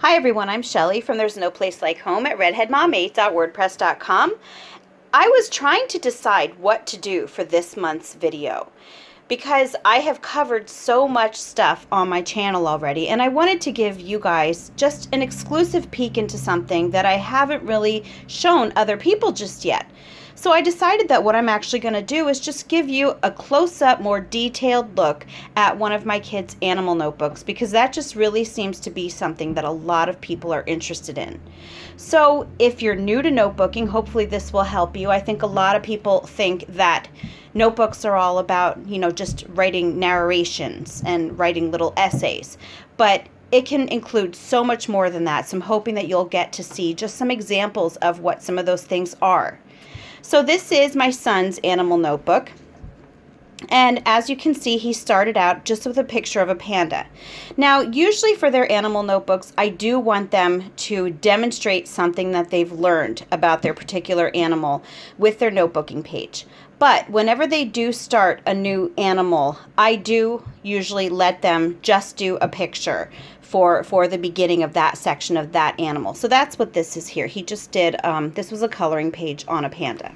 Hi everyone, I'm Shelly from There's No Place Like Home at redheadmom8.wordpress.com. I was trying to decide what to do for this month's video because I have covered so much stuff on my channel already, and I wanted to give you guys just an exclusive peek into something that I haven't really shown other people just yet. So I decided that what I'm actually going to do is just give you a close-up, more detailed look at one of my kids' animal notebooks, because that just really seems to be something that a lot of people are interested in. So if you're new to notebooking, hopefully this will help you. I think a lot of people think that notebooks are all about, just writing narrations and writing little essays, but it can include so much more than that. So I'm hoping that you'll get to see just some examples of what some of those things are. So this is my son's animal notebook, and as you can see, he started out just with a picture of a panda. Now, usually for their animal notebooks, I do want them to demonstrate something that they've learned about their particular animal with their notebooking page. But whenever they do start a new animal, I do usually let them just do a picture for the beginning of that section of that animal. So that's what this is here. He just did, this was a coloring page on a panda.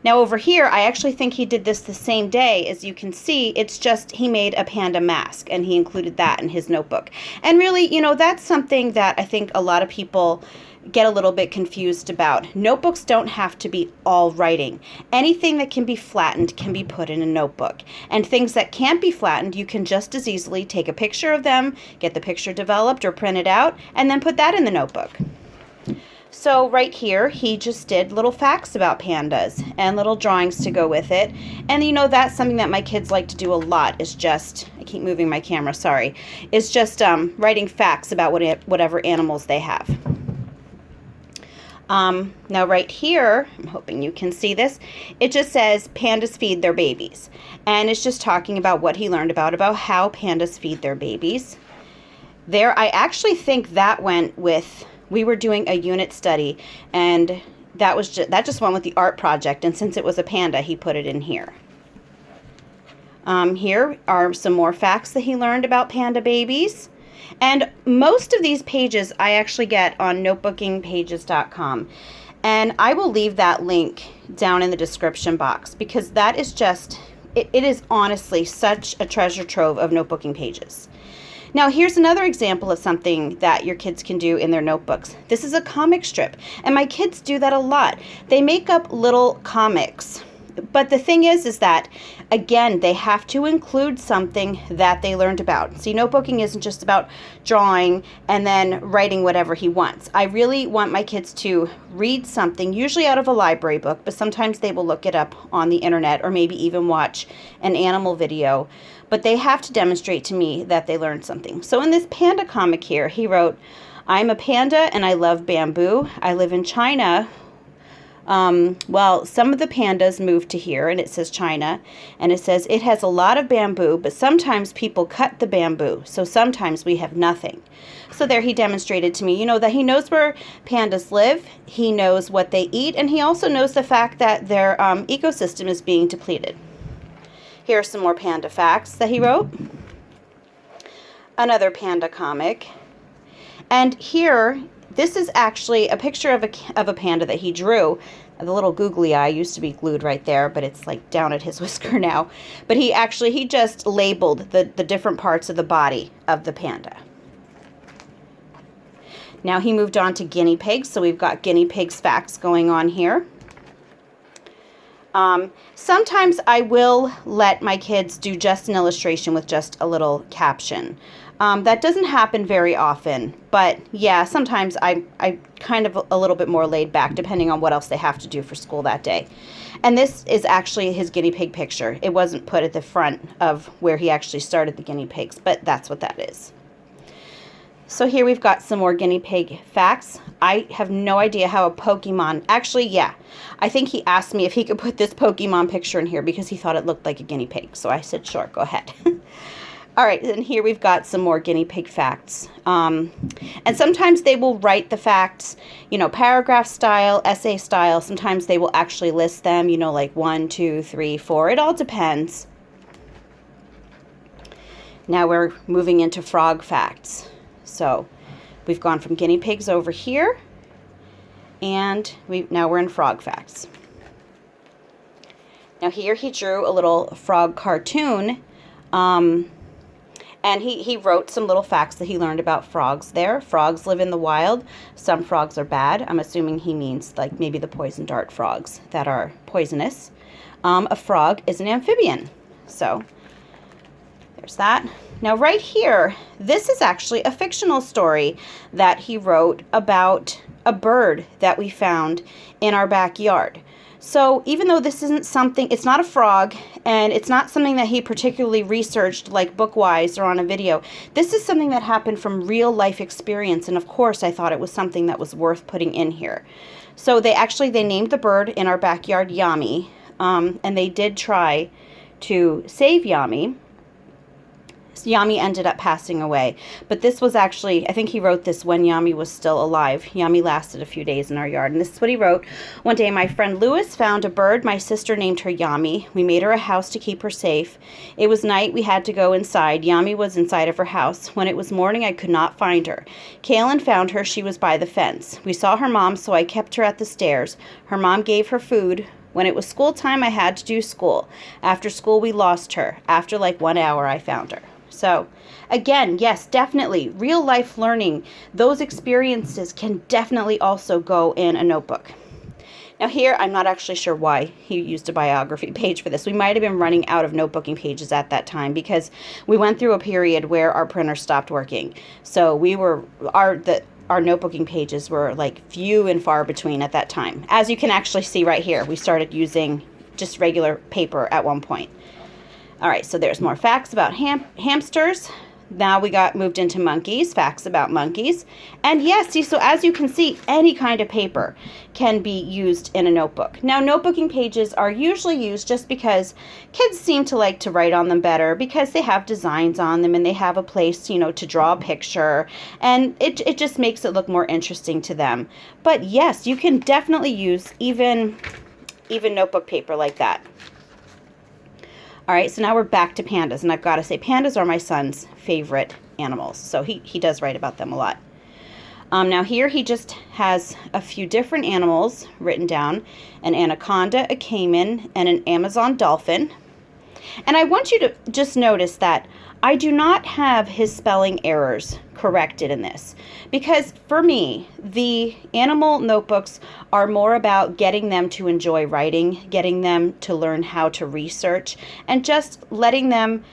Now over here, I actually think he did this the same day. As you can see, it's just he made a panda mask and he included that in his notebook. And really, that's something that I think a lot of people get a little bit confused about. Notebooks don't have to be all writing. Anything that can be flattened can be put in a notebook. And things that can't be flattened, you can just as easily take a picture of them, get the picture developed or printed out, and then put that in the notebook. So right here, he just did little facts about pandas and little drawings to go with it. And that's something that my kids like to do a lot, is just, I keep moving my camera, sorry, is just writing facts about whatever animals they have. Now right here, I'm hoping you can see this, it just says pandas feed their babies. And it's just talking about what he learned about how pandas feed their babies. There, I actually think that went with, we were doing a unit study, and that just went with the art project, and since it was a panda, he put it in here. Here are some more facts that he learned about panda babies. And most of these pages I actually get on notebookingpages.com. And I will leave that link down in the description box, because that is just, it is honestly such a treasure trove of notebooking pages. Now here's another example of something that your kids can do in their notebooks. This is a comic strip, and my kids do that a lot. They make up little comics. But the thing is that, again, they have to include something that they learned about. See, notebooking isn't just about drawing and then writing whatever he wants. I really want my kids to read something, usually out of a library book, but sometimes they will look it up on the internet or maybe even watch an animal video. But they have to demonstrate to me that they learned something. So in this panda comic here, he wrote, "I'm a panda and I love bamboo. I live in China. Well, some of the pandas moved to here," and it says China, and it says, "It has a lot of bamboo, but sometimes people cut the bamboo, so sometimes we have nothing." So there he demonstrated to me, that he knows where pandas live, he knows what they eat, and he also knows the fact that their ecosystem is being depleted. Here are some more panda facts that he wrote. Another panda comic. And here, this is actually a picture of a panda that he drew. The little googly eye used to be glued right there, but it's like down at his whisker now. But he just labeled the different parts of the body of the panda. Now he moved on to guinea pigs, so we've got Guinea Pig's facts going on here. Sometimes I will let my kids do just an illustration with just a little caption. That doesn't happen very often, but yeah, sometimes I kind of a little bit more laid back depending on what else they have to do for school that day. And this is actually his guinea pig picture. It wasn't put at the front of where he actually started the guinea pigs, but that's what that is. So here we've got some more guinea pig facts. I have no idea how a Pokemon, actually, yeah, I think he asked me if he could put this Pokemon picture in here because he thought it looked like a guinea pig. So I said, sure, go ahead. All right, and here we've got some more guinea pig facts. And sometimes they will write the facts, paragraph style, essay style. Sometimes they will actually list them, like 1, 2, 3, 4. It all depends. Now we're moving into frog facts. So We've gone from guinea pigs over here, and now we're in frog facts. Now here he drew a little frog cartoon, and he wrote some little facts that he learned about frogs there. Frogs live in the wild. Some frogs are bad. I'm assuming he means like maybe the poison dart frogs that are poisonous. A frog is an amphibian. So there's that. Now right here, this is actually a fictional story that he wrote about a bird that we found in our backyard. So even though this isn't something, it's not a frog, and it's not something that he particularly researched like book-wise or on a video, this is something that happened from real life experience, and of course I thought it was something that was worth putting in here. So they named the bird in our backyard Yami, and they did try to save Yami. Yami ended up passing away. But this was actually, I think he wrote this when Yami was still alive. Yami lasted a few days in our yard. And this is what he wrote. One day my friend Lewis found a bird. My sister named her Yami. We made her a house to keep her safe. It was night. We had to go inside. Yami was inside of her house. When it was morning, I could not find her. Kaylin found her. She was by the fence. We saw her mom, so I kept her at the stairs. Her mom gave her food. When it was school time, I had to do school. After school, we lost her. After like 1 hour, I found her. So again, yes, definitely real life learning. Those experiences can definitely also go in a notebook. Now here, I'm not actually sure why he used a biography page for this. We might have been running out of notebooking pages at that time because we went through a period where our printer stopped working. So our notebooking pages were like few and far between at that time. As you can actually see right here, we started using just regular paper at one point. All right, so there's more facts about hamsters. Now we got moved into monkeys, facts about monkeys. And yes, see, so as you can see, any kind of paper can be used in a notebook. Now, notebooking pages are usually used just because kids seem to like to write on them better because they have designs on them and they have a place, you know, to draw a picture. And it just makes it look more interesting to them. But yes, you can definitely use even notebook paper like that. All right, so now we're back to pandas, and I've got to say pandas are my son's favorite animals, so he does write about them a lot. Now here he just has a few different animals written down, an anaconda, a caiman, and an Amazon dolphin. And I want you to just notice that I do not have his spelling errors corrected in this because for me, the animal notebooks are more about getting them to enjoy writing, getting them to learn how to research, and just letting them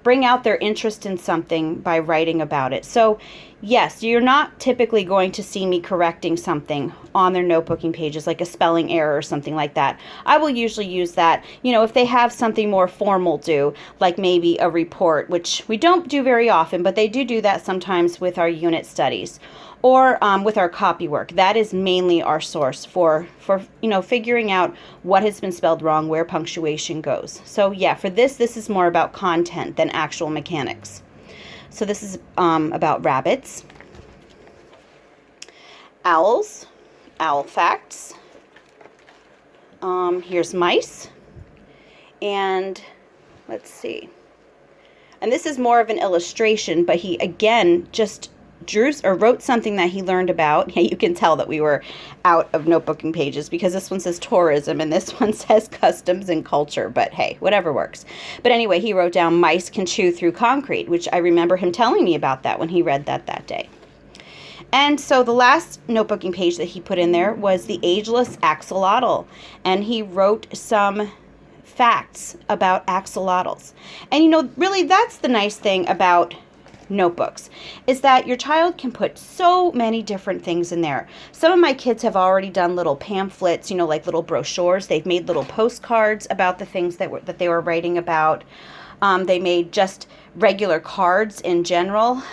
bring out their interest in something by writing about it. So yes, you're not typically going to see me correcting something on their notebooking pages, like a spelling error or something like that. I will usually use that, you know, if they have something more formal due, like maybe a report, which we don't do very often, but they do that sometimes with our unit studies. Or with our copy work. That is mainly our source for you know, figuring out what has been spelled wrong, where punctuation goes. So yeah, for this is more about content than actual mechanics. So this is about rabbits, owls, owl facts. Here's mice, and let's see. And this is more of an illustration, but he again just wrote something that he learned about. You can tell that we were out of notebooking pages because this one says tourism and this one says customs and culture, but hey, whatever works. But anyway, he wrote down mice can chew through concrete, which I remember him telling me about that when he read that day. And so the last notebooking page that he put in there was the ageless axolotl, and he wrote some facts about axolotls. And you know, really that's the nice thing about notebooks is that your child can put so many different things in there. Some of my kids have already done little pamphlets, you know, like little brochures. They've made little postcards about the things that they were writing about. They made just regular cards in general.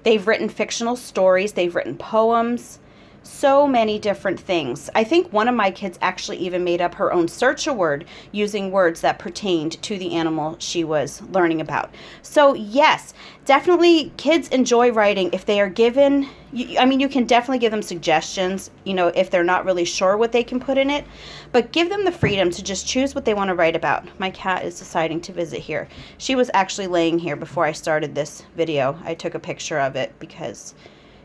They've written fictional stories. They've written poems. so many different things. I think one of my kids actually even made up her own search word using words that pertained to the animal she was learning about. So yes, definitely kids enjoy writing if they are given, you can definitely give them suggestions, if they're not really sure what they can put in it, but give them the freedom to just choose what they want to write about. My cat is deciding to visit here. She was actually laying here before I started this video. I took a picture of it because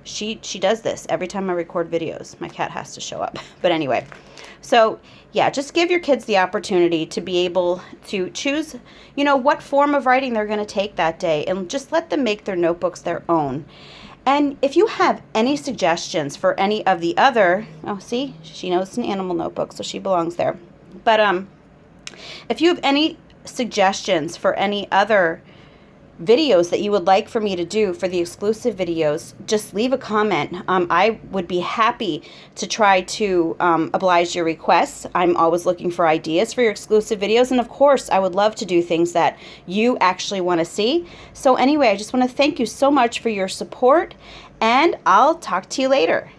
she does this every time I record videos. My cat has to show up. But anyway, so yeah, just give your kids the opportunity to be able to choose, what form of writing they're going to take that day, and just let them make their notebooks their own. And if you have any suggestions for any of the other, oh, see, she knows it's an animal notebook, so she belongs there. But if you have any suggestions for any other videos that you would like for me to do for the exclusive videos, just leave a comment. I would be happy to try to oblige your requests. I'm always looking for ideas for your exclusive videos, and of course I would love to do things that you actually want to see. So anyway, I just want to thank you so much for your support, and I'll talk to you later.